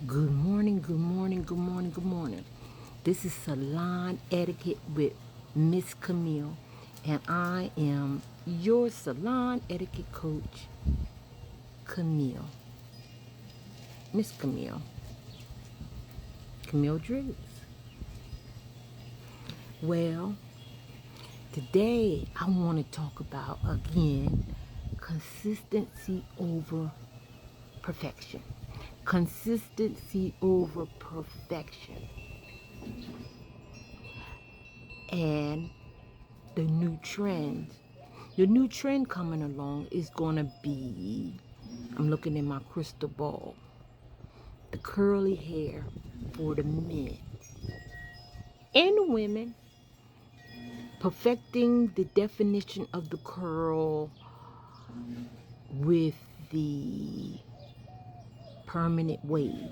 Good morning, good morning, good morning, good morning. This is Salon Etiquette with Miss Camille, and I am your salon etiquette coach, Camille. Miss Camille. Camille Driggs. Well, today I want to talk about again consistency over perfection. Consistency over perfection. And the new trend. The new trend coming along is going to be, I'm looking in my crystal ball, the curly hair for the men and women, perfecting the definition of the curl with the permanent wave.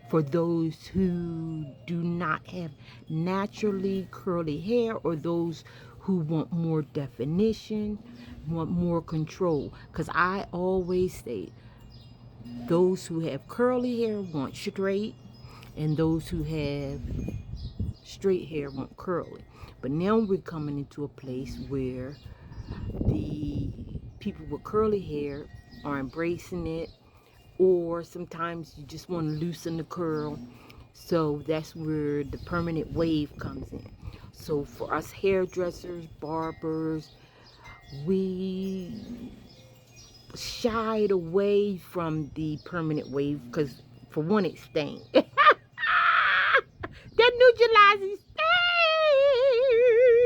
For those who do not have naturally curly hair, or those who want more definition, want more control. Because I always say those who have curly hair want straight, and those who have straight hair want curly. But now we're coming into a place where the people with curly hair are embracing it, or sometimes you just want to loosen the curl. So that's where the permanent wave comes in. So for us hairdressers, barbers, we shied away from the permanent wave because, for one, it stains. That neutralizing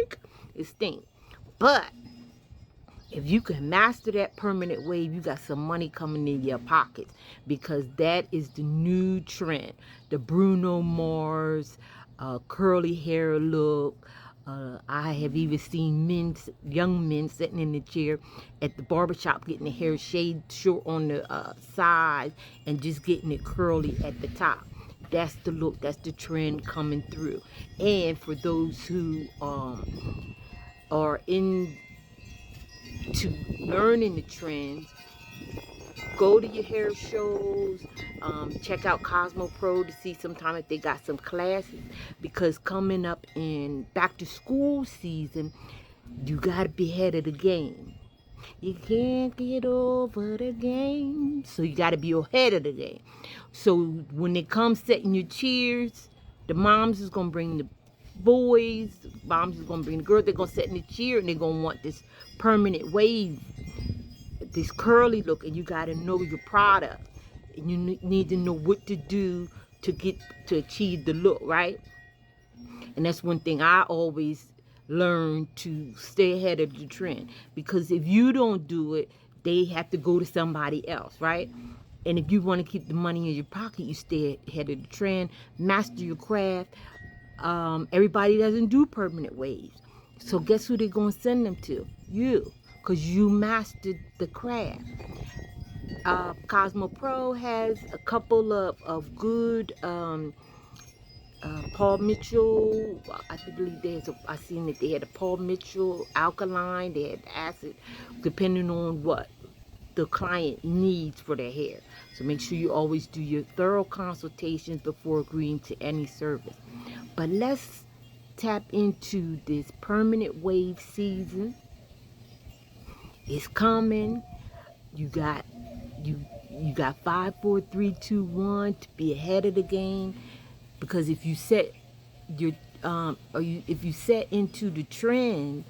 stink. It stinks. But if you can master that permanent wave, you got some money coming in your pockets, because that is the new trend. The Bruno Mars curly hair look. I have even seen young men sitting in the chair at the barbershop getting the hair shaved short on the side and just getting it curly at the top. That's the look. That's the trend coming through. And for those who are in to learning the trends, go to your hair shows, check out Cosmo Pro to see sometime if they got some classes, because coming up in back to school season, you got to be ahead of the game. You can't get over the game, so you got to be ahead of the game. So when it comes setting your cheers, the moms is going to bring the boys, the moms is going to bring the girls. They're going to set in the cheer, and they're going to want this permanent wave, this curly look, and you got to know your product, and you need to know what to do to achieve the look, right? And that's one thing I always learn, to stay ahead of the trend, because if you don't do it, they have to go to somebody else, right? And if you want to keep the money in your pocket, you stay ahead of the trend, master your craft. Everybody doesn't do permanent waves, so guess who they're going to send them to? You, because you mastered the craft. Cosmo Pro has a couple of good Paul Mitchell. I believe I seen that they had a Paul Mitchell alkaline, they had acid, depending on what the client needs for their hair. So make sure you always do your thorough consultations before agreeing to any service. But let's tap into this permanent wave season. It's coming. You got you got 5, 4, 3, 2, 1 to be ahead of the game, because if you set your if you set into the trend,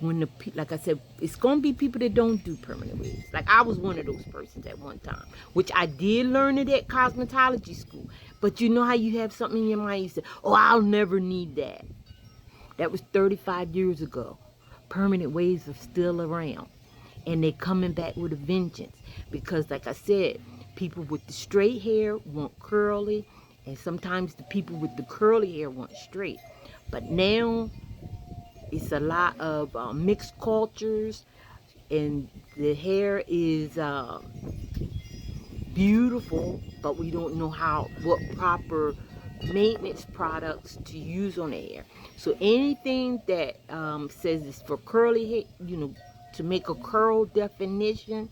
when like I said, it's gonna be people that don't do permanent waves. Like I was one of those persons at one time, which I did learn it at cosmetology school. But you know how you have something in your mind, you say, "Oh, I'll never need that." That was 35 years ago. Permanent waves are still around, and they're coming back with a vengeance, because like I said, people with the straight hair want curly, and sometimes the people with the curly hair want straight. But now it's a lot of mixed cultures, and the hair is beautiful, but we don't know what proper maintenance products to use on the hair. So anything that says it's for curly hair, to make a curl definition,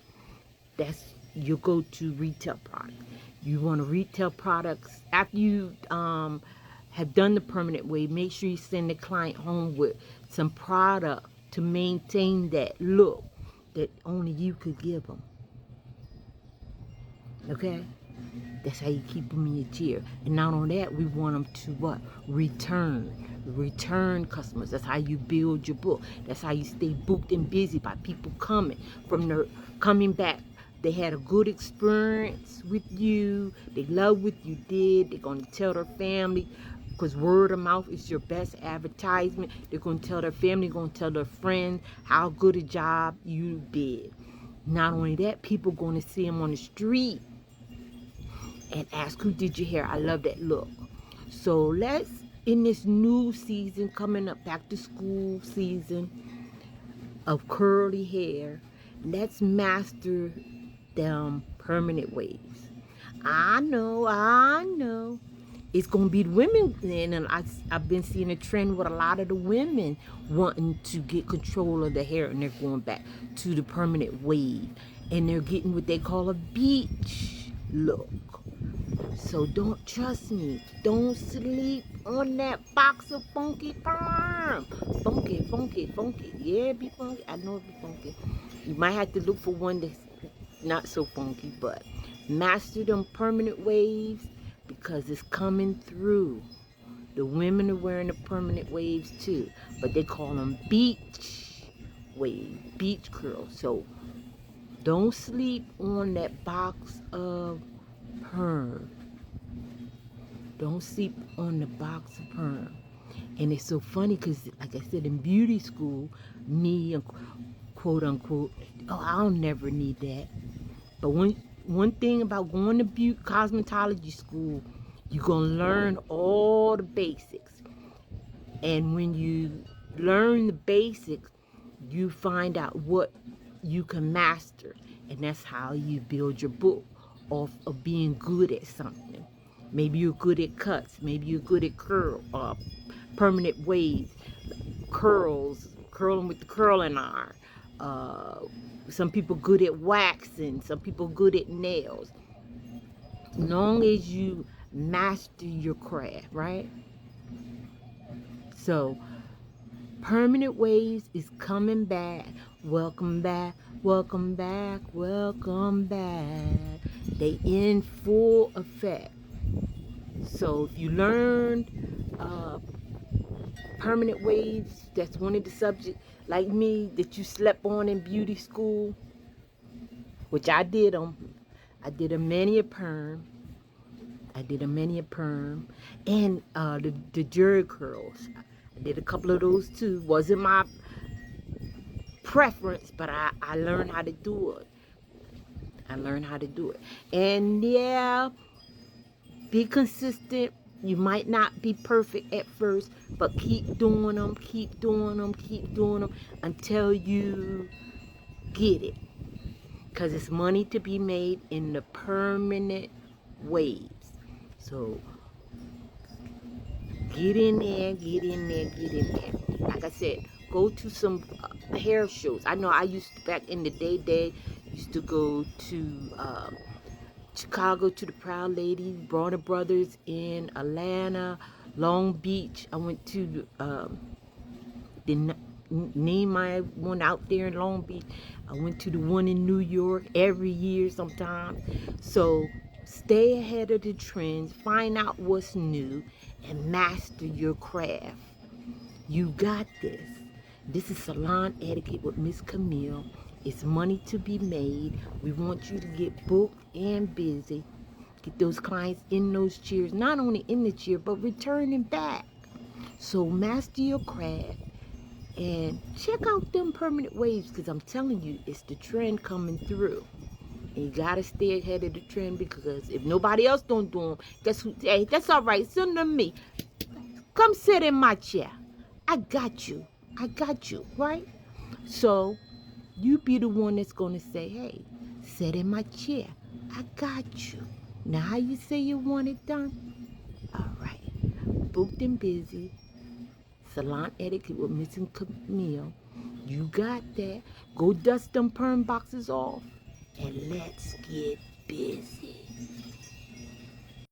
that's your go-to retail product. You want to retail products. After you have done the permanent wave, make sure you send the client home with some product to maintain that look that only you could give them. Okay? That's how you keep them in your chair. And not only that, we want them to what? Return customers. That's how you build your book. That's how you stay booked and busy by people coming back. They had a good experience with you. They love what you did. They're going to tell their family, because word of mouth is your best advertisement. They're going to tell their family, going to tell their friends how good a job you did. Not only that, people going to see them on the street and ask, who did your hair? I love that look. So let's, in this new season coming up, back to school season of curly hair, let's master them permanent waves. I know. It's going to be the women, and I've been seeing a trend with a lot of the women wanting to get control of the hair, and they're going back to the permanent wave, and they're getting what they call a beach look. So don't, trust me, don't sleep on that box of funky perm. Funky. Yeah, be funky. I know it be funky. You might have to look for one that's not so funky, but master them permanent waves, because it's coming through. The women are wearing the permanent waves too, but they call them beach wave, beach curls. So don't sleep on that box of perm. Don't sleep on the box of perm. And it's so funny because, like I said, in beauty school, me, quote unquote, oh, I'll never need that. But one thing about going to cosmetology school, you're going to learn all the basics. And when you learn the basics, you find out what you can master. And that's how you build your book off of being good at something. Maybe you're good at cuts. Maybe you're good at permanent waves, curling with the curling iron. Some people good at waxing. Some people good at nails. As long as you master your craft, right? So, permanent waves is coming back. Welcome back. They in full effect. So if you learned permanent waves, that's one of the subjects, like me, that you slept on in beauty school, which I did them. I did a many a perm. And the jury curls. I did a couple of those too. Wasn't my preference, but I learned how to do it. And yeah, be consistent. You might not be perfect at first, but keep doing them until you get it. Because it's money to be made in the permanent waves. So get in there. Like I said, go to some hair shows. I know I used to, back in the day, used to go to Chicago to the Proud Ladies, Bronner Brothers in Atlanta, Long Beach. I went to name my one out there in Long Beach. I went to the one in New York every year sometimes. So stay ahead of the trends, find out what's new, and master your craft. You got this. This is Salon Etiquette with Ms. Camille. It's money to be made. We want you to get booked and busy. Get those clients in those chairs, not only in the chair, but returning back. So master your craft and check out them permanent waves, because I'm telling you, it's the trend coming through. And you got to stay ahead of the trend, because if nobody else don't do them, guess who? Hey, that's all right. Send them to me. Come sit in my chair. I got you, right? So you be the one that's going to say, hey, sit in my chair. I got you. Now, how you say you want it done? All right. Booked and busy. Salon Etiquette with Ms. Camille. You got that. Go dust them perm boxes off. And let's get busy.